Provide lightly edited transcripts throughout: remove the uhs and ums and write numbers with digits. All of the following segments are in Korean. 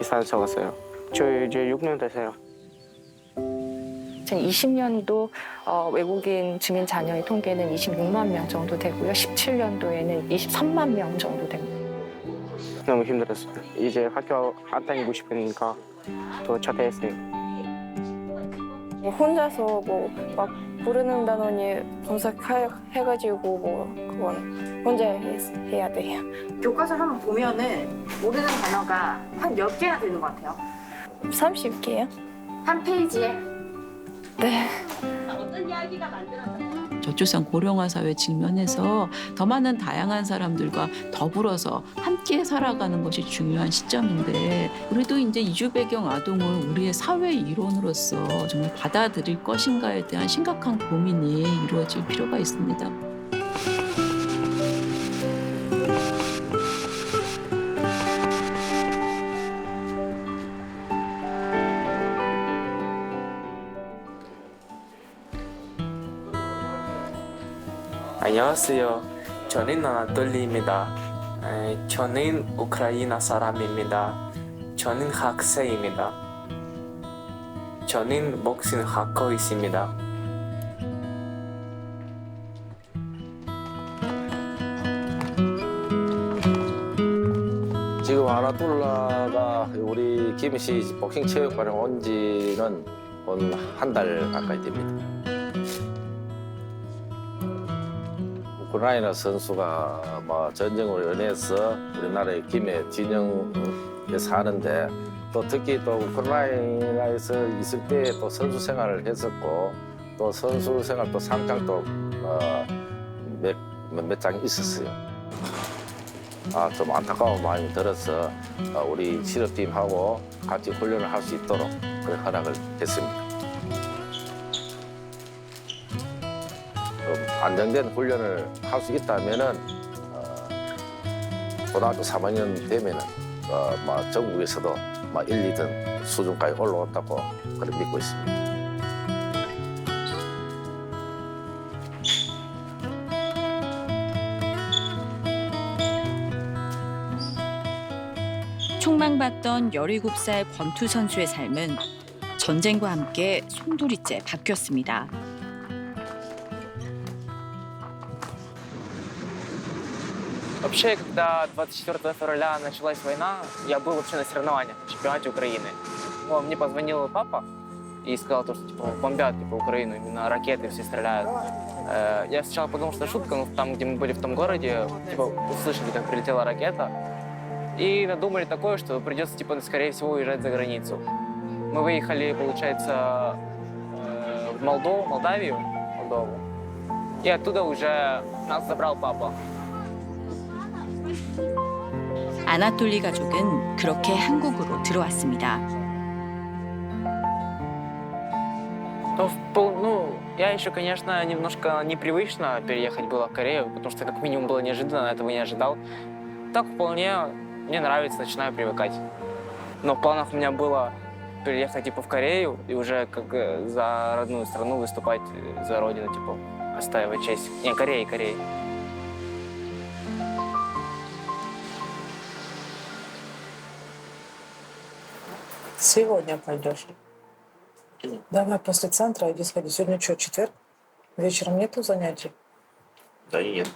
이사 적었어요. 저 이제 6년 됐어요. 2020년도 외국인 증인 자녀의 통계는 26만 명 정도 되고요. 17년도에는 23만 명 정도 됩니다. 너무 힘들었어요. 이제 학교 안 다니고 싶으니까 또 자퇴했어요. 혼자서 뭐 막 부르는다더니 검색해가지고 뭐 그건 혼자 해야 돼요. 교과서 한번 보면은 모르는 단어가 한 몇 개나 되는 것 같아요? 30개요? 한 페이지에? 네. 저출산 고령화 사회 직면해서 더 많은 다양한 사람들과 더불어서 함께 살아가는 것이 중요한 시점인데 우리도 이제 이주 배경 아동을 우리의 사회 일원으로서 정말 받아들일 것인가에 대한 심각한 고민이 이루어질 필요가 있습니다. 안녕하세요. 저는 아나톨리입니다. 저는 우크라이나 사람입니다. 저는 학생입니다. 저는 복싱하고 있습니다. 지금 아나톨라가 우리 김씨 복싱 체육관에 온 지는 한 달 가까이 됩니다. 우크라이나 선수가 뭐 전쟁으로 인해서 우리나라의 김해 진영에 사는데 또 특히 또 우크라이나에서 있을 때 또 선수 생활을 했었고 또 선수 생활 또 상장도 몇 장 있었어요. 좀 안타까운 마음이 들어서 우리 치료팀하고 같이 훈련을 할 수 있도록 그런 허락을 했습니다. 좀 안정된 훈련을 할 수 있다면은 고등학교 3학년 되면은 전국에서도 1, 2등 수준까지 올라왔다고 그렇게 믿고 있습니다. 촉망받던 17살 권투 선수의 삶은 전쟁과 함께 송두리째 바뀌었습니다. Вообще, когда 24 февраля началась война, я был вообще на соревнованиях на чемпионате Украины. Мне позвонил папа и сказал, что типа бомбят Украину, именно ракеты все стреляют. Я сначала подумал, что шутка, но там, где мы были в том городе, типа услышали, как прилетела ракета, и надумали такое, что придется, типа, скорее всего, уезжать за границу. Мы выехали, получается, в Молдавию, и оттуда уже нас забрал папа. 아나톨리 가족은 그렇게 한국으로 들어왔습니다. Я еще, конечно, немножко непривычно переехать было в Корею, потому что как минимум было неожиданно, этого не ожидал. Так вполне мне нравится, начинаю привыкать. Но в планах у меня было переехать типа в Корею и уже как за родную страну выступать за родину, типа отстаивать честь. Не, Кореи. Сегодня пойдешь? Давай после центра иди сходи. Сегодня что, четверг? Вечером нету занятий? Да нет.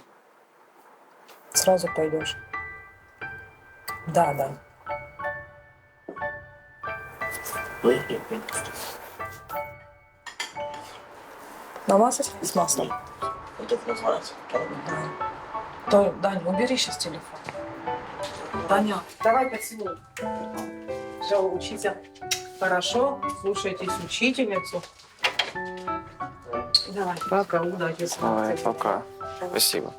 Сразу пойдешь? Да. Намаз с маслом? Да. Даня, убери сейчас телефон. Даня, давай поцелуй. Все, учите хорошо, слушайтесь учительницу. Давай, пока, удачи. Ой, пока. Спасибо.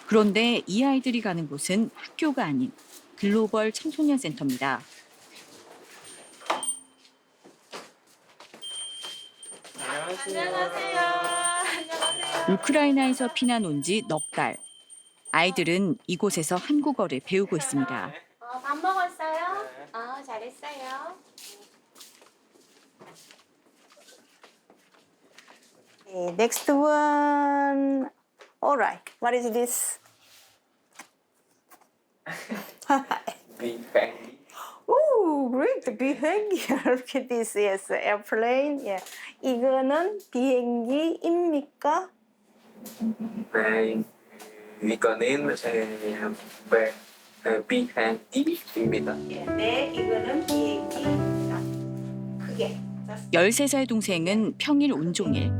그런데 이 아이들이 가는 곳은 학교가 아닌 글로벌 청소년 센터입니다. 우크라이나에서 피난 온 지 넉 달. 아이들은 이곳에서 한국어를 배우고 있습니다. Next one. All right. What is this? Ooh, great. 비행기. Look at this. Yes, airplane. Yeah. 이거는 비행기입니까? 네, 이거는 비행기입니다. 네, 이거는 비행기입니다. 크게. 13살 동생은 평일 온종일,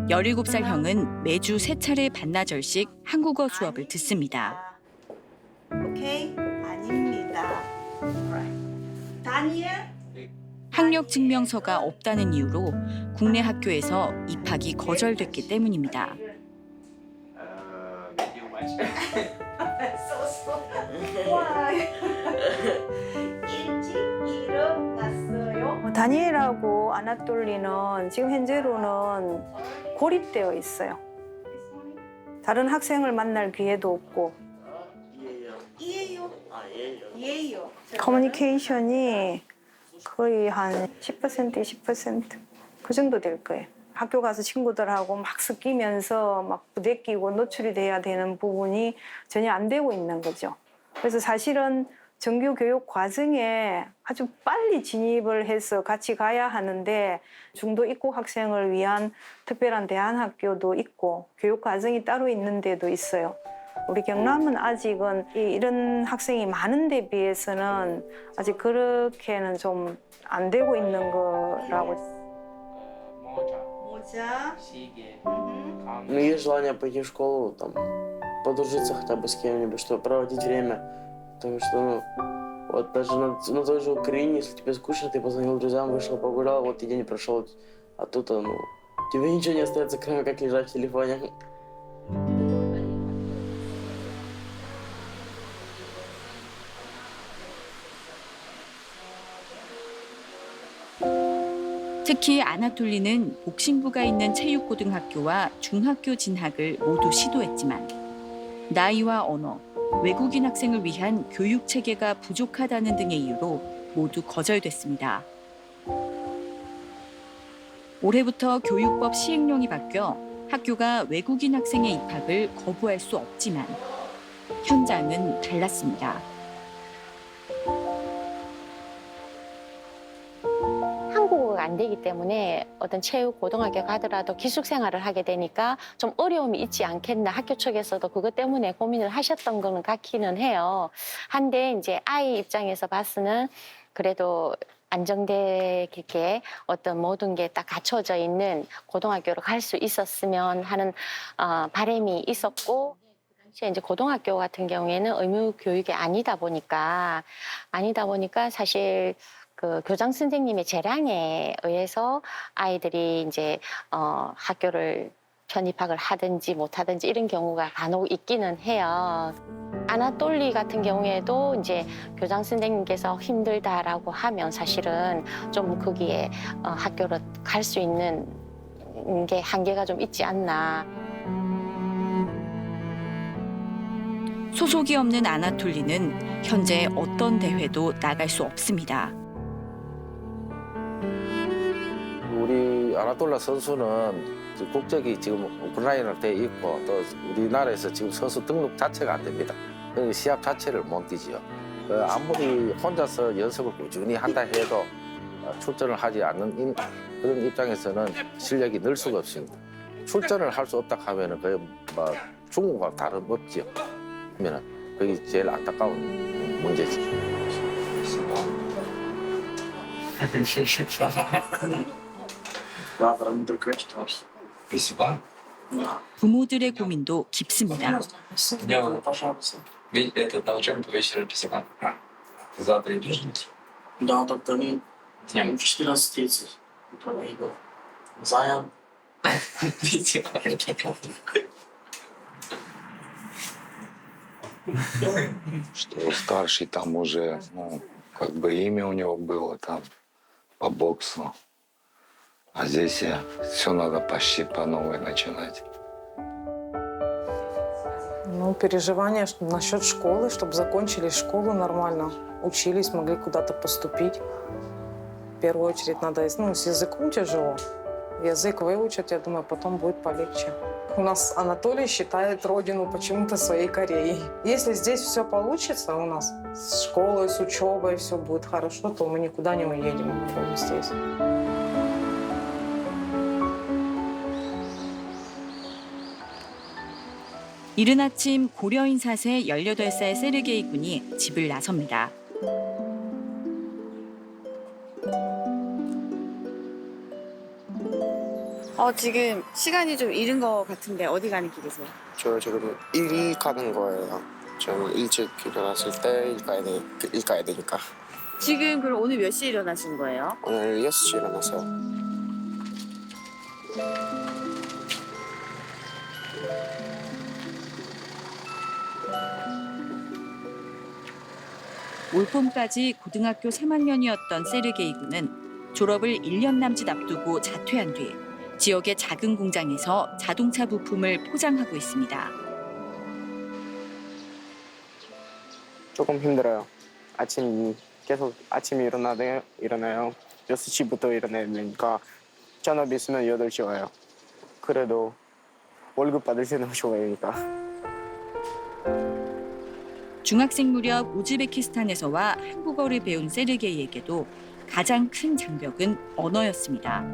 17살 형은 매주 3차례 반나절씩 한국어 수업을 듣습니다. 오케이? 아닙니다. 다니엘? 학력 증명서가 없다는 이유로 국내 학교에서 입학이 거절됐기 때문입니다. 일찍 일어났어요. 다니엘하고 아나톨리는 지금 현재로는 고립되어 있어요. 다른 학생을 만날 기회도 없고. 이해요. 커뮤니케이션이 거의 한 10%, 20%그 정도 될 거예요. 학교 가서 친구들하고 막 섞이면서 막 부대끼고 노출이 돼야 되는 부분이 전혀 안 되고 있는 거죠. 그래서 사실은 정규 교육 과정에 아주 빨리 진입을 해서 같이 가야 하는데 중도 입국 학생을 위한 특별한 대안학교도 있고 교육 과정이 따로 있는 데도 있어요. 우리 경남은 아직은 이런 학생이 많은 데 비해서는 아직 그렇게는 좀 안 되고 있는 거라고. 모자. Ну, есть желание пойти в школу, там, подружиться хотя бы с кем-нибудь, чтобы проводить время. Потому что, ну, вот даже на той же Украине, если тебе скучно, ты позвонил друзьям, вышел, погулял, вот и день прошел. А тут, ну, тебе ничего не остается, кроме как лежать в телефоне. 특히 아나톨리는 복싱부가 있는 체육고등학교와 중학교 진학을 모두 시도했지만 나이와 언어, 외국인 학생을 위한 교육 체계가 부족하다는 등의 이유로 모두 거절됐습니다. 올해부터 교육법 시행령이 바뀌어 학교가 외국인 학생의 입학을 거부할 수 없지만 현장은 달랐습니다. 한국어가 안 되기 때문에 어떤 체육 고등학교 가더라도 기숙 생활을 하게 되니까 좀 어려움이 있지 않겠나 학교 측에서도 그것 때문에 고민을 하셨던 거는 같기는 해요. 한데 이제 아이 입장에서 봤으는 그래도 안정되게 어떤 모든 게 딱 갖춰져 있는 고등학교로 갈 수 있었으면 하는 바람이 있었고 이제 고등학교 같은 경우에는 의무 교육이 아니다 보니까 사실 그 교장 선생님의 재량에 의해서 아이들이 이제 학교를 편입학을 하든지 못하든지 이런 경우가 간혹 있기는 해요. 아나톨리 같은 경우에도 이제 교장 선생님께서 힘들다라고 하면 사실은 좀 거기에 학교로 갈 수 있는 게 한계가 좀 있지 않나. 소속이 없는 아나톨리는 현재 어떤 대회도 나갈 수 없습니다. 우리 아나톨라 선수는 국적이 지금 우크라이나로 돼 있고 또 우리나라에서 지금 선수 등록 자체가 안 됩니다. 그래서 시합 자체를 못 뛰지요. 아무리 혼자서 연습을 꾸준히 한다 해도 출전을 하지 않는 그런 입장에서는 실력이 늘 수가 없습니다. 출전을 할 수 없다 하면은 거의 뭐 중국과 다름없지요. 그러면은 그게 제일 안타까운 문제지. 부모들의 고민도 깊습니다. Да, так-то они в 14:30. Заян. Что старший там уже, ну, как бы имя у него было там по боксу. А здесь все надо почти по новой начинать. Ну, переживания насчет школы, чтобы закончили школу нормально, учились, могли куда-то поступить. В первую очередь надо, ну, с языком тяжело. язык выучат, я думаю, потом будет полегче. У нас Анатолий считает родину почему-то своей Кореей. Если здесь все получится у нас, с школой, с учебой все будет хорошо, то мы никуда не уедем, мы будем здесь. 이른 아침 고려인 사세 18살 세르게이 군이 집을 나섭니다. 지금 시간이 좀 이른 것 같은데 어디 가는 길이세요? 저 지금 일 가는 거예요. 저는 일찍 일어났을 때 일 가야 되니까. 지금 그럼 오늘 몇 시에 일어나신 거예요? 오늘 6시에 일어났어요. 올봄까지 고등학교 3학년이었던 세르게이 군은 졸업을 1년 남짓 앞두고 자퇴한 뒤 지역의 작은 공장에서 자동차 부품을 포장하고 있습니다. 조금 힘들어요. 계속 아침에 일어나요. 6시부터 일어나야 되니까 전업 있으면 8시 와요. 그래도 월급 받을 때는 좋아요니까. 중학생 무렵 우즈베키스탄에서 와 한국어를 배운 세르게이에게도 가장 큰 장벽은 언어였습니다.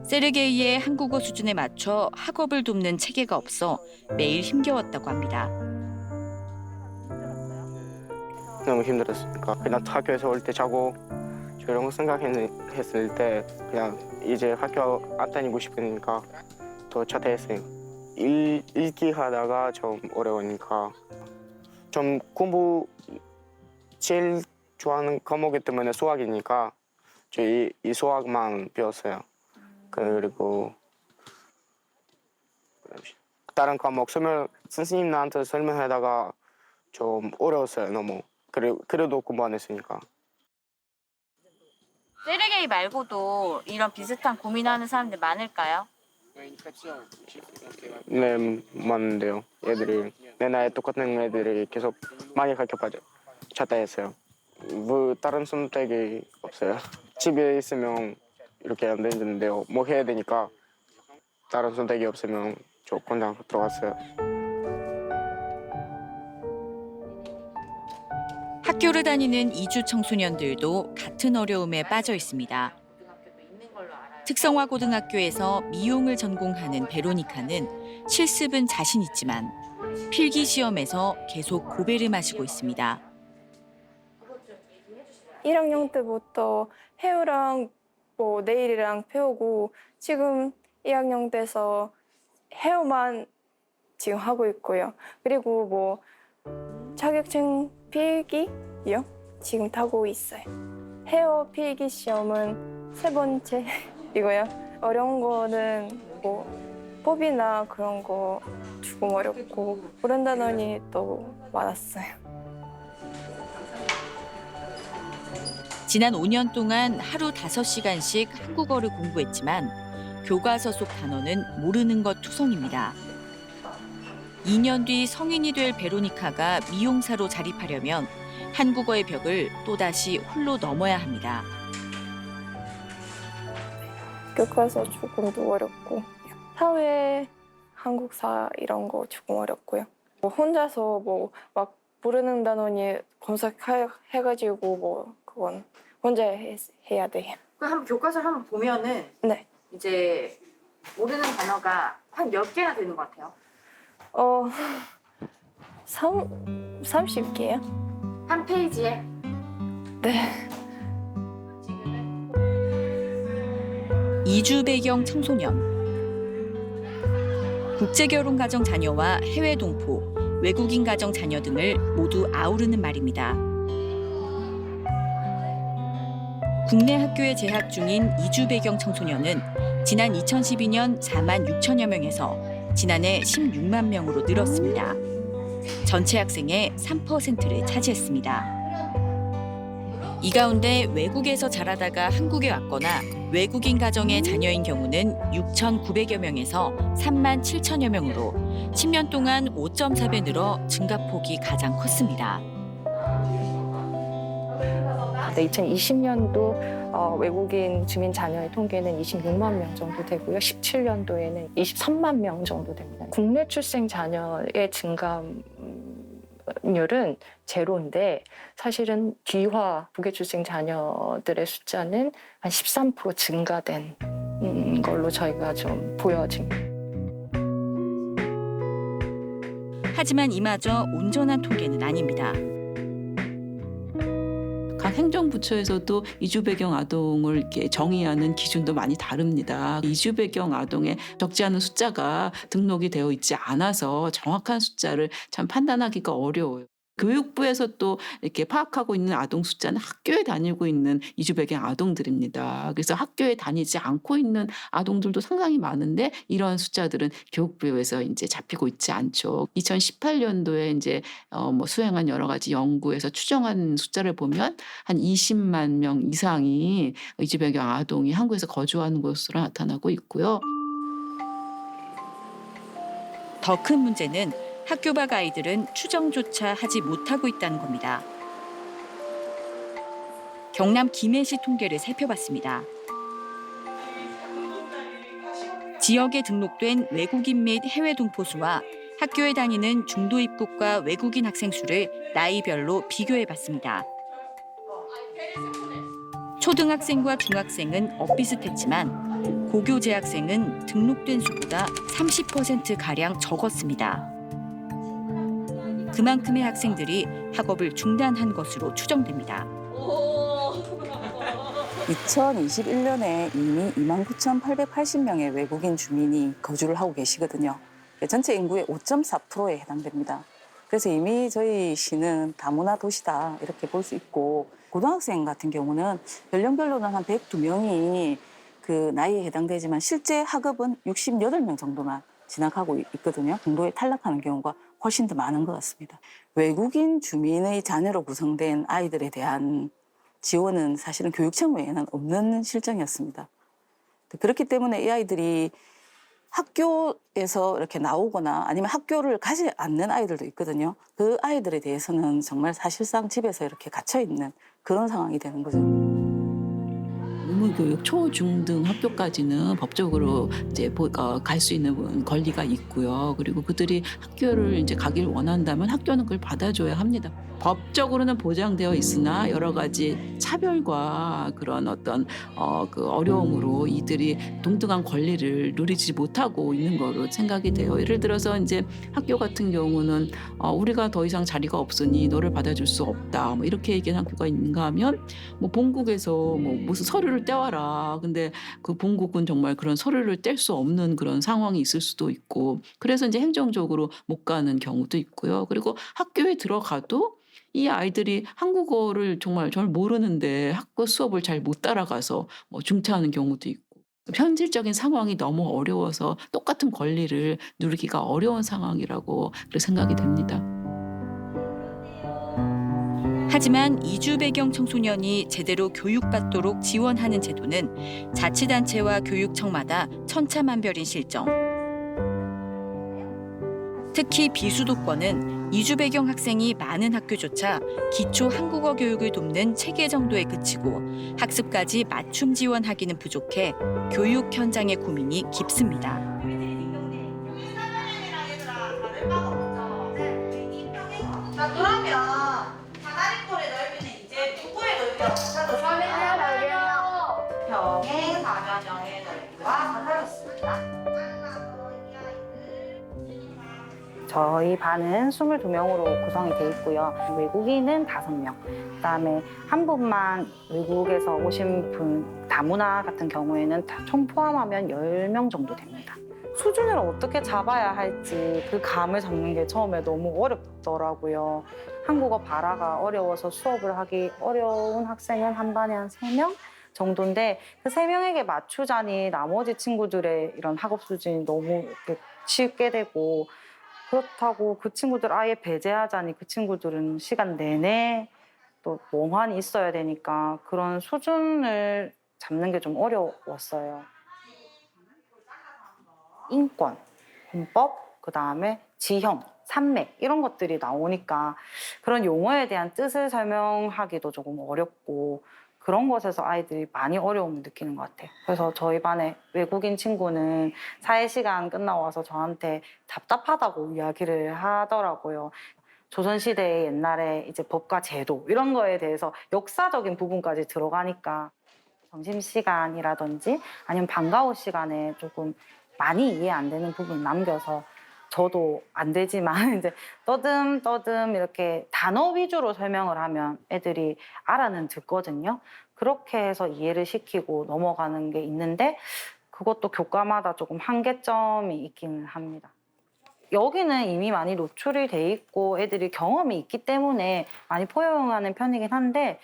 세르게이의 한국어 수준에 맞춰 학업을 돕는 체계가 없어 매일 힘겨웠다고 합니다. 너무 힘들었으니까 그냥 학교에서 올 때 자고 이런 거 생각했을 때 그냥 이제 학교 안 다니고 싶으니까 더 자퇴했어요. 읽기 하다가 좀 어려우니까 좀 공부 제일 좋아하는 과목이 때문에 수학이니까 저희 이 수학만 배웠어요. 그리고 다른 과목 선생님한테 설명하다가 좀 어려웠어요. 너무. 그래도 공부 안 했으니까. 세르게이 말고도 이런 비슷한 고민하는 사람들 많을까요? 네, 많은데요. 애들이 내 나이 똑같은 애들이 계속 많이 학교 자퇴했어요. 다른 선택이 없어요. 집에 있으면 이렇게 안 되는데요. 뭐 해야 되니까 다른 선택이 없으면 저 공장 들어갔어요. 학교를 다니는 이주 청소년들도 같은 어려움에 빠져 있습니다. 특성화 고등학교에서 미용을 전공하는 베로니카는 실습은 자신 있지만 필기 시험에서 계속 고배를 마시고 있습니다. 1학년 때부터 헤어랑 네일이랑 배우고 지금 2학년 돼서 헤어만 지금 하고 있고요. 그리고 자격증 필기요? 지금 타고 있어요. 헤어 필기 시험은 3번째이고요. 어려운 거는 법이나 그런 거 조금 어렵고 모르는 단원이 또 많았어요. 지난 5년 동안 하루 5시간씩 한국어를 공부했지만 교과서 속 단어는 모르는 것 투성입니다. 2년 뒤 성인이 될 베로니카가 미용사로 자립하려면 한국어의 벽을 또다시 홀로 넘어야 합니다. 교과서 조금 더 어렵고 사회, 한국사 이런 거 조금 어렵고요. 혼자서 막 모르는 단원이 검색해가지고 그건 혼자 해야 돼요. 그럼 교과서를 한번 보면은 네. 이제 모르는 단어가 한 몇 개나 되는 것 같아요? 30개요? 한 페이지에? 네. 이주 배경 청소년. 국제결혼 가정 자녀와 해외 동포, 외국인 가정 자녀 등을 모두 아우르는 말입니다. 국내 학교에 재학 중인 이주 배경 청소년은 지난 2012년 4만 6천여 명에서 지난해 16만 명으로 늘었습니다. 전체 학생의 3%를 차지했습니다. 이 가운데 외국에서 자라다가 한국에 왔거나 외국인 가정의 자녀인 경우는 6,900여 명에서 3만 7천여 명으로 10년 동안 5.4배 늘어 증가폭이 가장 컸습니다. 2020년도 외국인 주민 자녀의 통계는 26만 명 정도 되고요. 17년도에는 23만 명 정도 됩니다. 국내 출생 자녀의 증가율은 제로인데 사실은 귀화 북외 출생 자녀들의 숫자는 한 13% 증가된 걸로 저희가 좀 보여집니다. 하지만 이마저 온전한 통계는 아닙니다. 각 행정부처에서도 이주 배경 아동을 이렇게 정의하는 기준도 많이 다릅니다. 이주 배경 아동의 적지 않은 숫자가 등록이 되어 있지 않아서 정확한 숫자를 참 판단하기가 어려워요. 교육부에서 또 이렇게 파악하고 있는 아동 숫자는 학교에 다니고 있는 이주 배경 아동들입니다. 그래서 학교에 다니지 않고 있는 아동들도 상당히 많은데 이런 숫자들은 교육부에서 이제 잡히고 있지 않죠. 2018년도에 이제 뭐 수행한 여러 가지 연구에서 추정한 숫자를 보면 한 20만 명 이상이 이주 배경 아동이 한국에서 거주하는 것으로 나타나고 있고요. 더 큰 문제는 학교 밖 아이들은 추정조차 하지 못하고 있다는 겁니다. 경남 김해시 통계를 살펴봤습니다. 지역에 등록된 외국인 및 해외 동포수와 학교에 다니는 중도 입국과 외국인 학생 수를 나이별로 비교해봤습니다. 초등학생과 중학생은 엇비슷했지만 고교 재학생은 등록된 수보다 30%가량 적었습니다. 그만큼의 학생들이 학업을 중단한 것으로 추정됩니다. 2021년에 이미 29,880명의 외국인 주민이 거주를 하고 계시거든요. 전체 인구의 5.4%에 해당됩니다. 그래서 이미 저희 시는 다문화 도시다 이렇게 볼 수 있고 고등학생 같은 경우는 연령별로는 한 102명이 그 나이에 해당되지만 실제 학업은 68명 정도만 진학하고 있거든요. 중도에 탈락하는 경우가 훨씬 더 많은 것 같습니다. 외국인 주민의 자녀로 구성된 아이들에 대한 지원은 사실은 교육청 외에는 없는 실정이었습니다. 그렇기 때문에 이 아이들이 학교에서 이렇게 나오거나 아니면 학교를 가지 않는 아이들도 있거든요. 그 아이들에 대해서는 정말 사실상 집에서 이렇게 갇혀 있는 그런 상황이 되는 거죠. 의무교육 초중등 학교까지는 법적으로 이제 갈 수 있는 권리가 있고요. 그리고 그들이 학교를 이제 가길 원한다면 학교는 그걸 받아줘야 합니다. 법적으로는 보장되어 있으나 여러 가지 차별과 그런 어떤 그 어려움으로 이들이 동등한 권리를 누리지 못하고 있는 거로 생각이 돼요. 예를 들어서 이제 학교 같은 경우는 우리가 더 이상 자리가 없으니 너를 받아줄 수 없다. 뭐 이렇게 얘기하는 학교가 있는가 하면 뭐 본국에서 뭐 무슨 서류를 떼와라. 근데 그 본국은 정말 그런 서류를 뗄 수 없는 그런 상황이 있을 수도 있고 그래서 이제 행정적으로 못 가는 경우도 있고요. 그리고 학교에 들어가도 이 아이들이 한국어를 정말 모르는데 학교 수업을 잘 못 따라가서 뭐 중퇴하는 경우도 있고 현실적인 상황이 너무 어려워서 똑같은 권리를 누리기가 어려운 상황이라고 생각이 됩니다. 하지만 이주 배경 청소년이 제대로 교육받도록 지원하는 제도는 자치단체와 교육청마다 천차만별인 실정. 특히 비수도권은 이주 배경 학생이 많은 학교조차 기초 한국어 교육을 돕는 체계 정도에 그치고 학습까지 맞춤 지원하기는 부족해 교육 현장의 고민이 깊습니다. 자, 그러면 사다리꼴의 넓이는 이제 누구의 넓이라고 찾아볼까요? 평행 사변형의 넓이와 같아졌습니다. 저희 반은 22명으로 구성이 돼 있고요. 외국인은 5명. 그다음에 한 분만 외국에서 오신 분 다문화 같은 경우에는 총 포함하면 10명 정도 됩니다. 수준을 어떻게 잡아야 할지 그 감을 잡는 게 처음에 너무 어렵더라고요. 한국어 발화가 어려워서 수업을 하기 어려운 학생은 한 반에 한 3명 정도인데 그 3명에게 맞추자니 나머지 친구들의 이런 학업 수준이 너무 이렇게 쉽게 되고 그렇다고 그 친구들 아예 배제하자니 그 친구들은 시간 내내 또 멍하니 있어야 되니까 그런 수준을 잡는 게 좀 어려웠어요. 인권, 헌법, 그다음에 지형, 산맥 이런 것들이 나오니까 그런 용어에 대한 뜻을 설명하기도 조금 어렵고 그런 것에서 아이들이 많이 어려움을 느끼는 것 같아요. 그래서 저희 반에 외국인 친구는 사회 시간 끝나고 와서 저한테 답답하다고 이야기를 하더라고요. 조선시대의 옛날에 이제 법과 제도 이런 거에 대해서 역사적인 부분까지 들어가니까 점심시간이라든지 아니면 방과후 시간에 조금 많이 이해 안 되는 부분 남겨서 저도 안 되지만 이제 떠듬떠듬 이렇게 단어 위주로 설명을 하면 애들이 알아는 듣거든요. 그렇게 해서 이해를 시키고 넘어가는 게 있는데 그것도 교과마다 조금 한계점이 있기는 합니다. 여기는 이미 많이 노출이 돼 있고 애들이 경험이 있기 때문에 많이 포용하는 편이긴 한데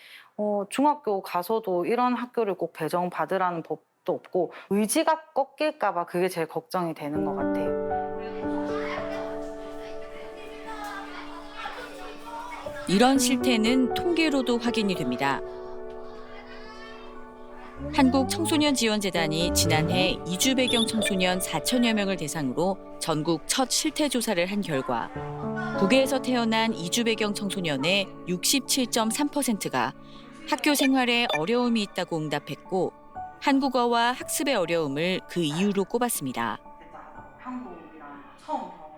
중학교 가서도 이런 학교를 꼭 배정받으라는 법도 없고 의지가 꺾일까 봐 그게 제일 걱정이 되는 것 같아요. 이런 실태는 통계로도 확인이 됩니다. 한국청소년지원재단이 지난해 이주 배경 청소년 4천여 명을 대상으로 전국 첫 실태 조사를 한 결과 국외에서 태어난 이주 배경 청소년의 67.3%가 학교 생활에 어려움이 있다고 응답했고 한국어와 학습의 어려움을 그 이유로 꼽았습니다.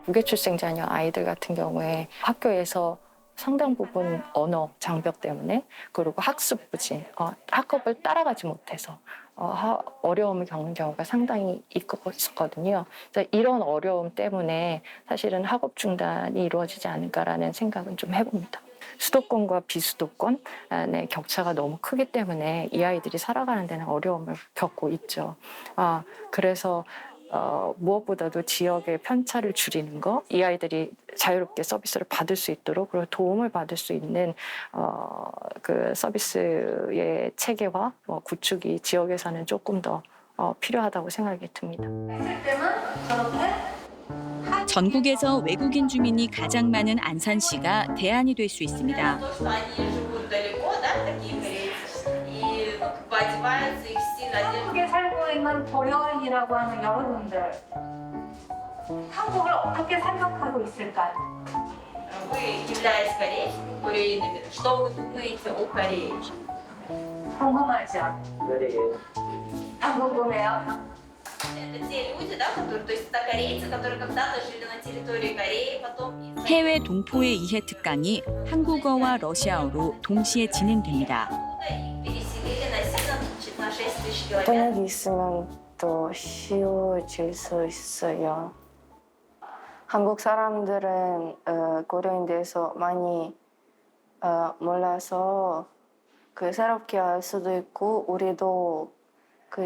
무계 출생자녀 아이들 같은 경우에 학교에서 상당 부분 언어 장벽 때문에 그리고 학습 부진, 학업을 따라가지 못해서 어려움을 겪는 경우가 상당히 있었거든요. 그래서 이런 어려움 때문에 사실은 학업 중단이 이루어지지 않을까라는 생각은 좀 해봅니다. 수도권과 비수도권의 격차가 너무 크기 때문에 이 아이들이 살아가는 데는 어려움을 겪고 있죠. 그래서 무엇보다도 지역의 편차를 줄이는 거, 이 아이들이 자유롭게 서비스를 받을 수 있도록 그리고 도움을 받을 수 있는 그 서비스의 체계화 구축이 지역에서는 조금 더 필요하다고 생각이 듭니다. 전국에서 외국인 주민이 가장 많은 안산시가 대안이 될 수 있습니다. 한국에 살고 있는 고려인이라고 하는 여러분들, 한국을 어떻게 생각하고 있을까요? 궁금하죠? 안 궁금해요? 해외 동포의 이해 특강이 한국어와 러시아어로 동시에 진행됩니다. 번역이 있으면 더 쉬워질 수 있어요. 한국 사람들은 고려인 대해서 많이 몰라서 새롭게 알 수도 있고 우리도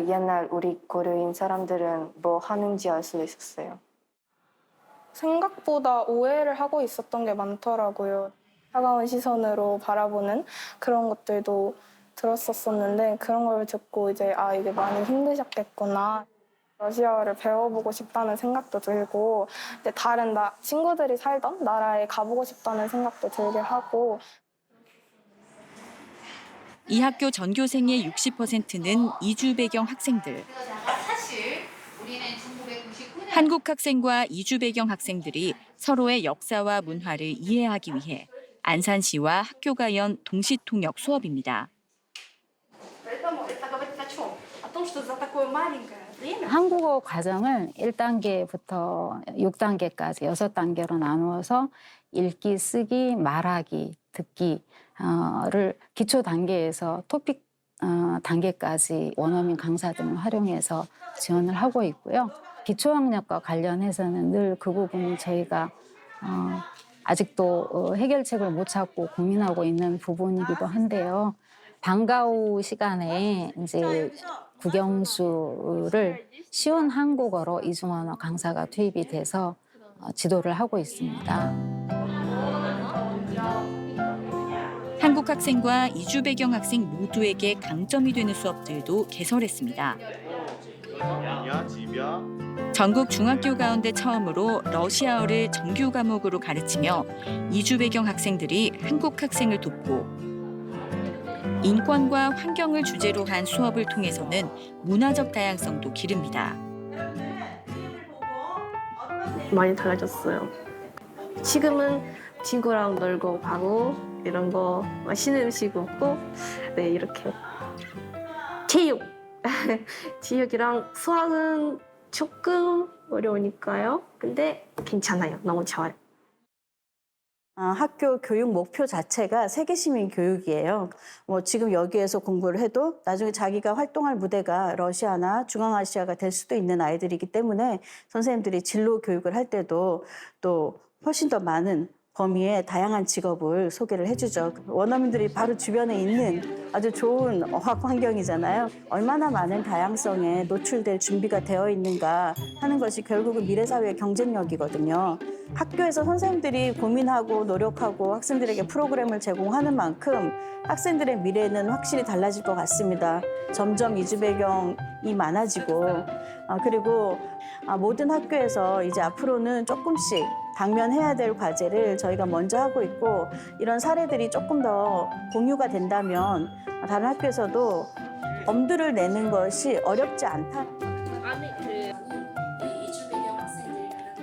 옛날 우리 고려인 사람들은 뭐 하는지 알 수 있었어요. 생각보다 오해를 하고 있었던 게 많더라고요. 차가운 시선으로 바라보는 그런 것들도 들었었는데 그런 걸 듣고 이제 이게 많이 힘드셨겠구나. 러시아어를 배워보고 싶다는 생각도 들고 다른 친구들이 살던 나라에 가보고 싶다는 생각도 들게 하고 이 학교 전교생의 60%는 이주 배경 학생들. 한국 학생과 이주 배경 학생들이 서로의 역사와 문화를 이해하기 위해 안산시와 학교가 연 동시통역 수업입니다. 한국어 과정을 1단계부터 6단계까지 6단계로 나누어서 읽기, 쓰기, 말하기, 듣기를 기초 단계에서 토픽 단계까지 원어민 강사 등을 활용해서 지원을 하고 있고요. 기초학력과 관련해서는 늘 그 부분은 저희가 아직도 해결책을 못 찾고 고민하고 있는 부분이기도 한데요. 방과후 시간에 이제 국영수를 쉬운 한국어로 이중언어 강사가 투입이 돼서 지도를 하고 있습니다. 한국 학생과 이주 배경 학생 모두에게 강점이 되는 수업들도 개설했습니다. 전국 중학교 가운데 처음으로 러시아어를 정규 과목으로 가르치며 이주 배경 학생들이 한국 학생을 돕고 인권과 환경을 주제로 한 수업을 통해서는 문화적 다양성도 기릅니다. 많이 달라졌어요. 지금은 친구랑 놀고 가고 이런 거 맛있는 음식 먹고 네 이렇게. 체육! 체육이랑 수학은 조금 어려우니까요. 근데 괜찮아요. 너무 좋아요. 학교 교육 목표 자체가 세계시민 교육이에요. 지금 여기에서 공부를 해도 나중에 자기가 활동할 무대가 러시아나 중앙아시아가 될 수도 있는 아이들이기 때문에 선생님들이 진로 교육을 할 때도 또 훨씬 더 많은 범위의 다양한 직업을 소개를 해주죠. 원어민들이 바로 주변에 있는 아주 좋은 어학 환경이잖아요. 얼마나 많은 다양성에 노출될 준비가 되어 있는가 하는 것이 결국은 미래사회의 경쟁력이거든요. 학교에서 선생님들이 고민하고 노력하고 학생들에게 프로그램을 제공하는 만큼 학생들의 미래는 확실히 달라질 것 같습니다. 점점 이주 배경이 많아지고 그리고 모든 학교에서 이제 앞으로는 조금씩 당면해야 될 과제를 저희가 먼저 하고 있고 이런 사례들이 조금 더 공유가 된다면 다른 학교에서도 엄두를 내는 것이 어렵지 않다.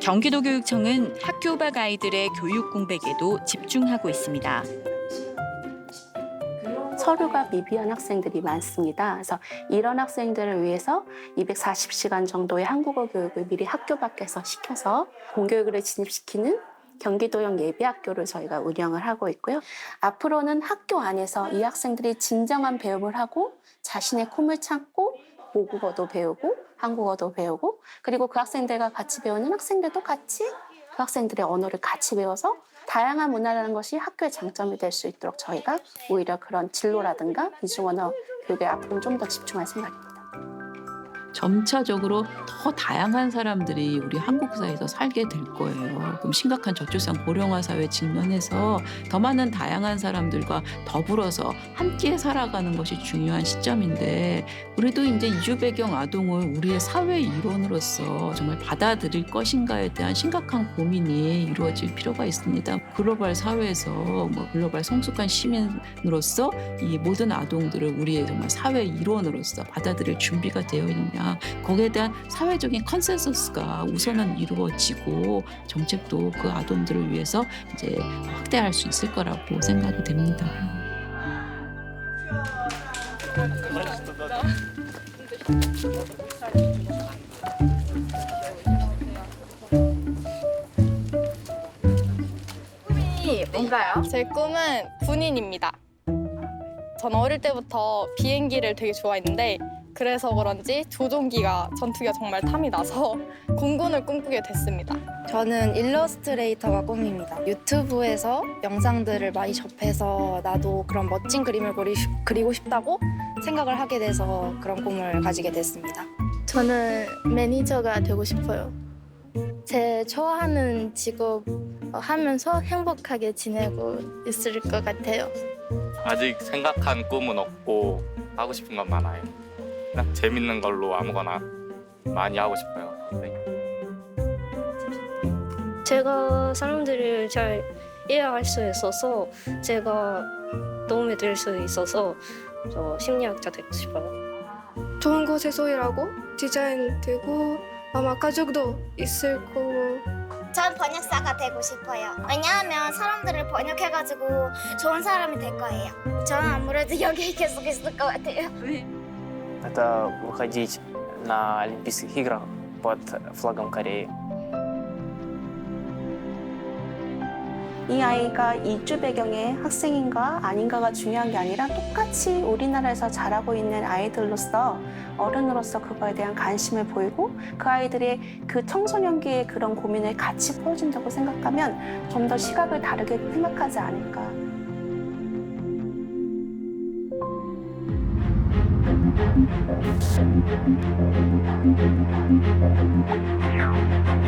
경기도교육청은 학교 밖 아이들의 교육 공백에도 집중하고 있습니다. 서류가 미비한 학생들이 많습니다. 그래서 이런 학생들을 위해서 240시간 정도의 한국어 교육을 미리 학교 밖에서 시켜서 공교육을 진입시키는 경기도형 예비학교를 저희가 운영을 하고 있고요. 앞으로는 학교 안에서 이 학생들이 진정한 배움을 하고 자신의 꿈을 찾고 모국어도 배우고 한국어도 배우고 그리고 그 학생들과 같이 배우는 학생들도 같이 그 학생들의 언어를 같이 배워서 다양한 문화라는 것이 학교의 장점이 될 수 있도록 저희가 오히려 그런 진로라든가 이중언어 교육에 앞으로 좀 더 집중할 생각입니다. 점차적으로 더 다양한 사람들이 우리 한국 사회에서 살게 될 거예요. 그럼 심각한 저출산 고령화 사회 직면에서 더 많은 다양한 사람들과 더불어서 함께 살아가는 것이 중요한 시점인데 우리도 이제 이주 배경 아동을 우리의 사회 일원으로서 정말 받아들일 것인가에 대한 심각한 고민이 이루어질 필요가 있습니다. 글로벌 사회에서 글로벌 성숙한 시민으로서 이 모든 아동들을 우리의 정말 사회 일원으로서 받아들일 준비가 되어 있냐. 거기에 대한 사회적인 컨센서스가 우선은 이루어지고 정책도 그 아동들을 위해서 이제 확대할 수 있을 거라고 생각이 됩니다. 꿈이 뭔가요? 제 꿈은 군인입니다. 전 어릴 때부터 비행기를 되게 좋아했는데 그래서 그런지 조종기가 전투기가 정말 탐이 나서 공군을 꿈꾸게 됐습니다. 저는 일러스트레이터가 꿈입니다. 유튜브에서 영상들을 많이 접해서 나도 그런 멋진 그림을 그리고 싶다고 생각을 하게 돼서 그런 꿈을 가지게 됐습니다. 저는 매니저가 되고 싶어요. 제 좋아하는 직업 하면서 행복하게 지내고 있을 것 같아요. 아직 생각한 꿈은 없고 하고 싶은 건 많아요. 그냥 재밌는 걸로 아무거나 많이 하고 싶어요. 네. 제가 사람들을 잘 이해할 수 있어서 제가 도움이 될 수 있어서 저 심리학자 되고 싶어요. 좋은 곳에서 일하고 디자인 되고 아마 가족도 있을 거고. 전 번역사가 되고 싶어요. 왜냐하면 사람들을 번역해가지고 좋은 사람이 될 거예요. 저는 아무래도 여기 계속 있을 것 같아요. Это выходить на Олимпийских играх под флагом Кореи. 이 아이가 이주 배경의 학생인가 아닌가가 중요한 게 아니라 똑같이 우리나라에서 자라고 있는 아이들로서 어른으로서 그거에 대한 관심을 보이고 그 아이들의 그 청소년기의 그런 고민을 같이 풀어준다고 생각하면 좀 더 시각을 다르게 생각하지 않을까. Thank you.